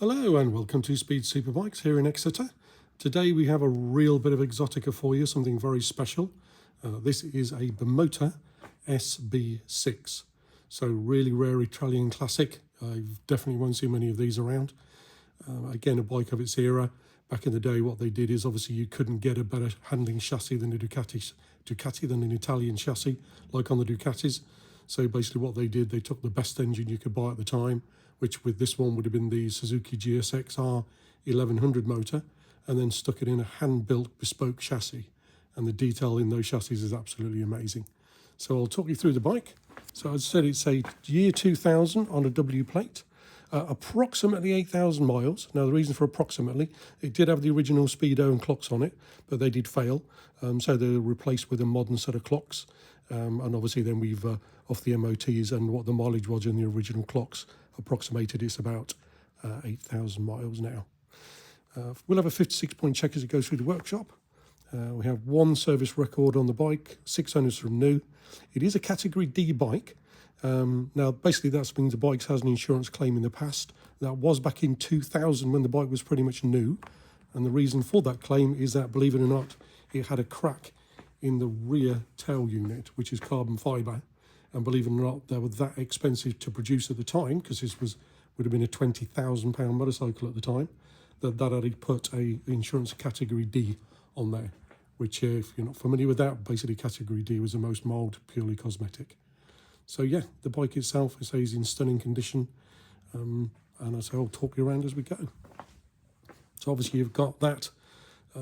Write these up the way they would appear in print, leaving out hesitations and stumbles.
Hello and welcome to Speed Superbikes here in Exeter. Today we have a real bit of exotica for you, something very special. This is a Bimota SB6. So really rare Italian classic. I definitely won't see many of these around. Again, a bike of its era. Back in the day what they did is obviously you couldn't get a better handling chassis than a Ducati than an Italian chassis like on the Ducatis. So basically what they did, they took the best engine you could buy at the time, which with this one would have been the Suzuki GSXR 1100 motor, and then stuck it in a hand-built bespoke chassis. And the detail in those chassis is absolutely amazing. So I'll talk you through the bike. So as I said, it's a year 2000 on a W plate, approximately 8,000 miles. Now the reason for approximately, it did have the original speedo and clocks on it, but they did fail. So they were replaced with a modern set of clocks. And obviously then we've, off the MOTs and what the mileage was in the original clocks, approximated it's about 8,000 miles now. We'll have a 56-point check as it goes through the workshop. We have one service record on the bike, 6 owners from new. It is a Category D bike. Now, basically that means the bike has an insurance claim in the past. That was back in 2000 when the bike was pretty much new. And the reason for that claim is that, believe it or not, it had a crack in the rear tail unit, which is carbon fibre. And believe it or not, they were that expensive to produce at the time, because this would have been a £20,000 motorcycle at the time, that had put a insurance Category D on there, which if you're not familiar with that, basically Category D was the most mild, purely cosmetic. So yeah, the bike itself, I say, is in stunning condition, and I say I'll talk you around as we go. So obviously you've got that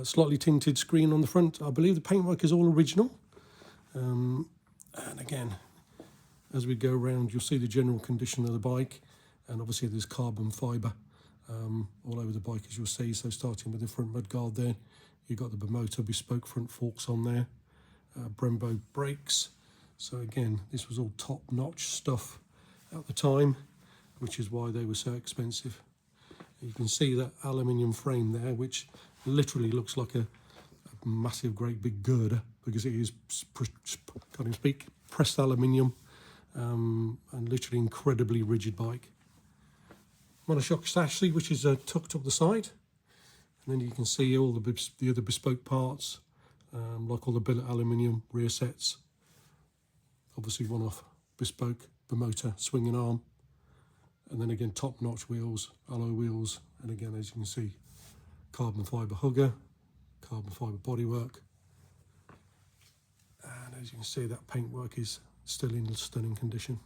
slightly tinted screen on the front. I believe the paintwork is all original, and again, as we go around, you'll see the general condition of the bike, and obviously there's carbon fibre all over the bike, as you'll see. So starting with the front mudguard there, you've got the Bimota bespoke front forks on there, Brembo brakes. So again, this was all top-notch stuff at the time, which is why they were so expensive. You can see that aluminium frame there, which literally looks like a massive, great big girder, because it is, can't even speak, pressed aluminium, and literally incredibly rigid bike. Monoshock chassis, which is tucked up the side, and then you can see all the other bespoke parts, like all the billet aluminium rear sets. Obviously one-off bespoke Bimota swinging arm, and then again top-notch wheels, alloy wheels, and again, as you can see, carbon fibre hugger, carbon fibre bodywork, and as you can see, that paintwork is still in stunning condition.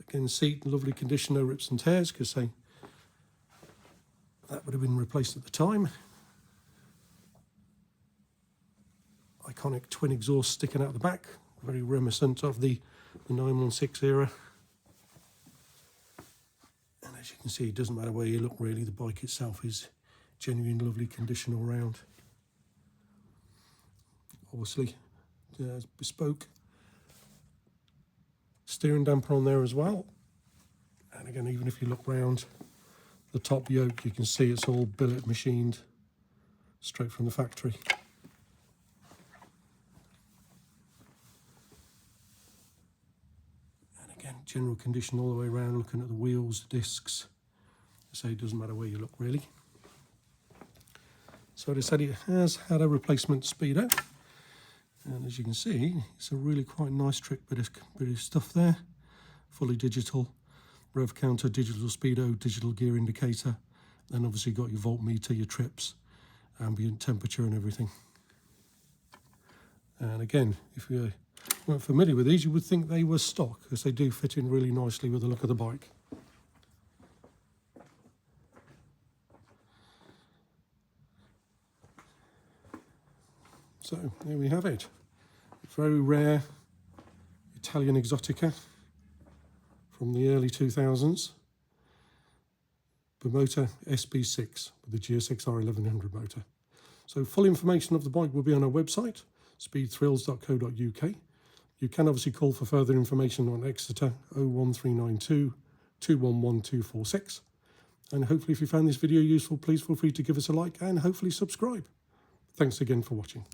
Again, seat in lovely condition, no rips and tears, because that would have been replaced at the time. Iconic twin exhaust sticking out the back, very reminiscent of the 916 era. And as you can see, it doesn't matter where you look really, the bike itself is genuine lovely condition all round. Obviously, bespoke steering damper on there as well. And again, even if you look round the top yoke, you can see it's all billet machined straight from the factory. And again, general condition all the way around, looking at the wheels, discs. I say it doesn't matter where you look really. So I said it has had a replacement speedo. And as you can see, it's a really quite nice trick bit of stuff there. Fully digital, rev counter, digital speedo, digital gear indicator. Then obviously got your voltmeter, your trips, ambient temperature and everything. And again, if you weren't familiar with these, you would think they were stock, because they do fit in really nicely with the look of the bike. So there we have it. Very rare Italian exotica from the early 2000s. Bimota SB6 with the GSXR 1100 motor. So full information of the bike will be on our website, speedthrills.co.uk. You can obviously call for further information on Exeter 01392 211 246. And hopefully if you found this video useful, please feel free to give us a like and hopefully subscribe. Thanks again for watching.